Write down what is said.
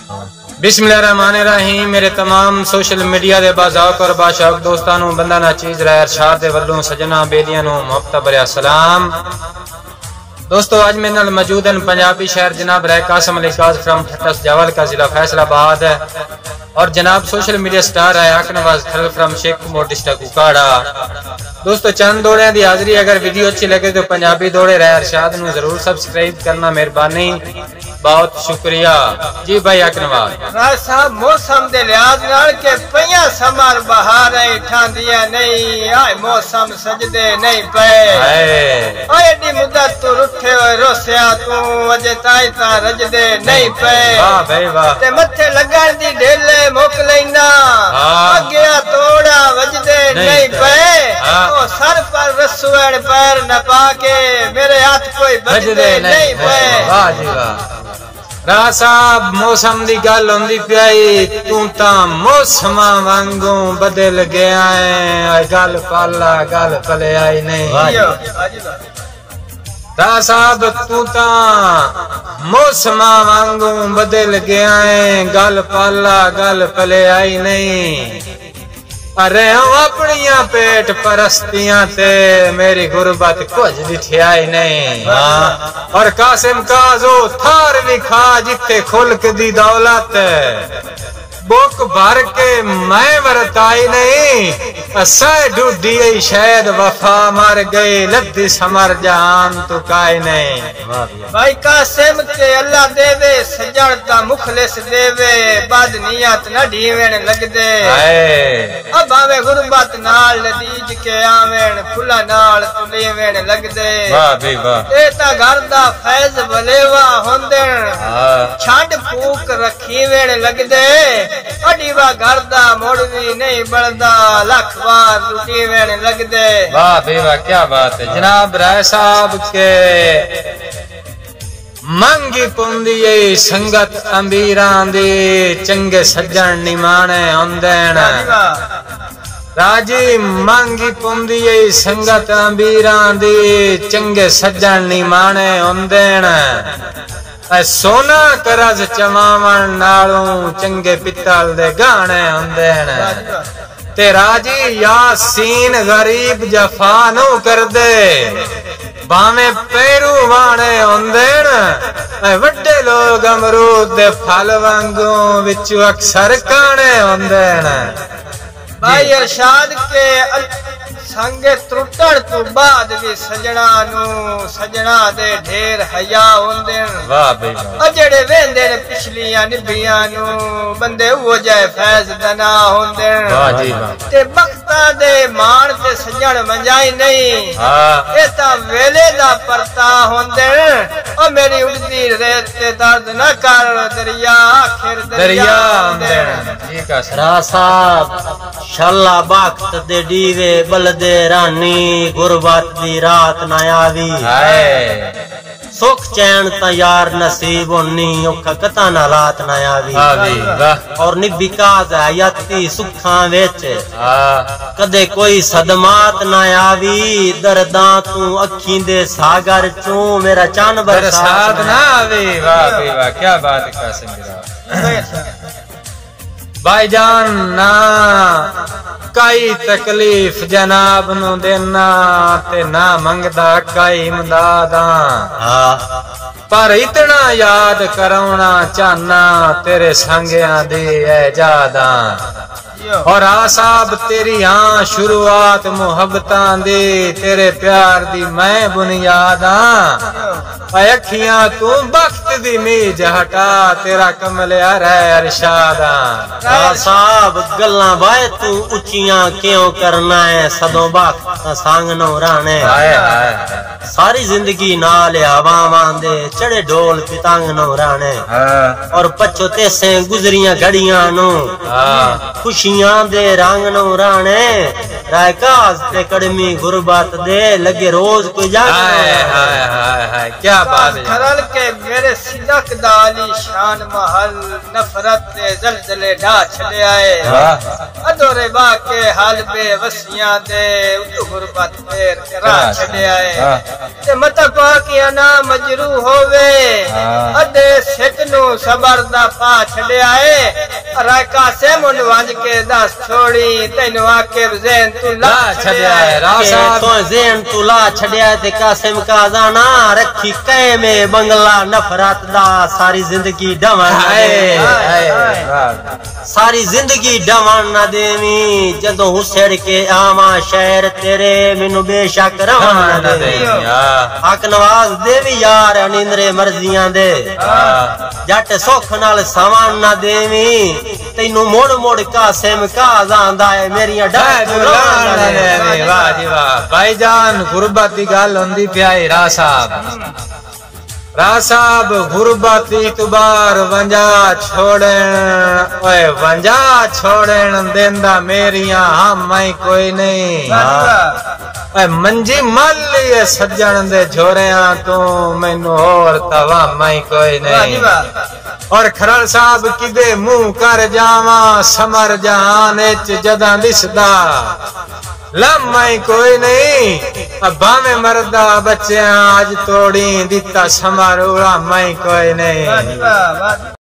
बिस्मिल्लाहिर्रहमानिर्रहीम। मेरे तमाम सोशल मीडिया के बाज़ाक और बाशौक दोस्तों बंदा ना चीज रहा अरशाद दे वल्लों सजना बेलियां नूं मुफ्त भरिया सलाम। दोस्तों आज मेरे नाल मौजूद हैं पंजाबी शहर जनाब राय कासिम अली काज फ्रॉम ठट्टस जावल का जिला फैसलाबाद और जनाब सोशल मीडिया स्टार है आकनवाज खल फ्रॉम शेख मोर डिस्ट्रिक्ट उकाड़ा। दोस्तों चंद दौड़े की हाजिरी, अगर वीडियो अच्छी लगे तो पंजाबी दौड़े राय अरशाद नूं जरूर सब्सक्राइब करना, मेहरबानी, बहुत शुक्रिया जी भाई आकनवाज। राय साहब मौसम दे लिहाज नाल के पईया समर बहार ठांदियां नहीं, आए मौसम सजदे नहीं पे, आए एडी मुद्दत तू रुठे होए रोसिया तू अजे ताई ता रजदे नहीं पे। वाह भाई वाह। ते मथे लगन दी ढेले मुक लेना, अगिया तोड़ा वजदे नहीं पे, ओ सर पर रसुएण पैर न पाके मेरे हाथ कोई बजदे नहीं पे। वाह जी वाह। राह साहब मौसम दी गल होंदी पियाई, तू ता मौसम वांगू बदल गया है, गल पाला गल पले आई नहीं। राह साहब तू ता मौसम वांगू बदल गया है, गल पाला गल पले आई नहीं। अरे अपनिया पेट परस्तियां ते मेरी गुरबत कुछ दिठियाई नहीं। और कासिम काजो थार भी खा जिथे खुल्क दी दौलत, बुक भर के मैं वरताई नहीं, असै ढूढ़ी शायद वफा मर गई, लद्दी समर जहान तू काई नहीं। भाई कासिम के अल्लाह देवे सजड़ता मुखलिस देवे, बद नियत न ढीवेण लगदे, अब आवे गुरबत नाल लदीज के आवेण फुला नाल तुलेवेण लगदे। वाह भाई वाह। ए ता घर दा फैज भलेवा होंदेण, छंड फूक रखीवेण लगदे, अडीवा घर दा मोड़वी नहीं बढ़दा, लख बार लुटी वेण लगदे। वाह भाई वाह, क्या बात है जनाब राय साहब के मंगी पुंदी संगत अमीरां दी, चंगे सज्जन निमाणे होंदेण। राजी मंगी पुंदी संगत अमीरां दी, चंगे सज्जन निमाणे होंदेण। सोना करज चवावण नालों चंगे पित्तल दे गाने होंदे न, ते राजी यासीन गरीब जफा नू कर दे, भावे पैरू वाणे होंदे न, वड्डे लोग अमरूद दे फल वांगू विचू अक्सर काने होंदे न। भाई अरशाद के संगे त्रुटण तो बाद भी सजना नू सजना दे ढेर हया होंदे। वाह भाई वाह। जेड़े वेंदे ने पिछलियां निभियां नू बंदे वो जाए फैज दना होंदे। वाह जी वाह। ते बख्ता दे मान ते सजण मंजाई नहीं, हां ए ता वेले दा परता होंदे। ओ मेरी उड़दी रेत ते दर्द न कर, दरिया आखिर दरिया होंदे। ठीक है राह साहब शल्ला बख्त दे डीवे बलदे रानी, गुरबत दी रात ना आवी, सुख चैन ता यार नसीब होनी, औखा कता ना रात ना आवी। और निभी काज है यती सुखां विच, कदे कोई सदमात ना आवी, दर्दां तू अखीं दे सागर चूं मेरा चन बरसात ना आवी। वाह भाई वाह, क्या बात है कासिम भाईजान। ना कई तकलीफ जनाब नू देना ते ना मंगदा कई इमदादा, पर इतना याद करौना चाहना तेरे संगियां दी एजादा। और आसाब तेरी हाँ शुरुआत मुहब्बतां दी, तेरे प्यार दी मैं बुनियादा, अखियां तू बख्त दी मीज हटा, तेरा कमलिया रह अरशादा। साहब गल्लां बाए तू उच्चियां क्यों करना है, सदों बख्त संग नौ राणे, सारी जिंदगी नाल हवावां दे चढ़े ढोल पितंग नौ राणे, और पछो तेसे गुजरियां घड़ियां नू खुशियां दे रंग नौ राणे, राय काज ते कड़मी गुरबत दे लगे रोज कोई जाग। क्या बात है। खरल के मेरे सिदक दाली शान महल, नफरत ते जलजले ढा छले आए, अदोरे बा के हाल बेवसियां दे उदू गुरबत फेर करा छले आए, ते मत को कि ना मजरू होवे, अदे सिट इश्क नु सबर दा पा छड़िया है राय कासिम उन वंज के दस छोड़ी तैनू आके ज़हन तू ला छड़िया है रासा तो ज़हन तू ला छड़िया ते कासिम का जाना रखी कै में बंगला नफरत दा सारी जिंदगी डवन सारी जिंदगी डवन न देवी जदों हुसड़ के आवा शहर तेरे मैनू बेशक रवन न देवी हक नवाज देवी यार अनिंद्रे मर्जियां दे जट सुख नाल सवन न देवी तैनू मोड़ मोड़ कासिम का जांदा है मेरियां वाह जी वाह भाईजान गुरबत दी गल हुंदी प्याई राह साहब गुरबत इतबार वंजा छोड़न ओए वंजा छोड़न देंदा मेरियां हम मैं कोई नहीं मंजी मल लिए सज्जन दे झोरिया तू मैनू और तवा मैं कोई नहीं और खरल साहब किदे मुंह कर जावा समर जहान च जदा दिसदा लम्माई कोई नहीं बामे मरदा बच्चे आज तोड़ी दिता समारोह मैं कोई नहीं।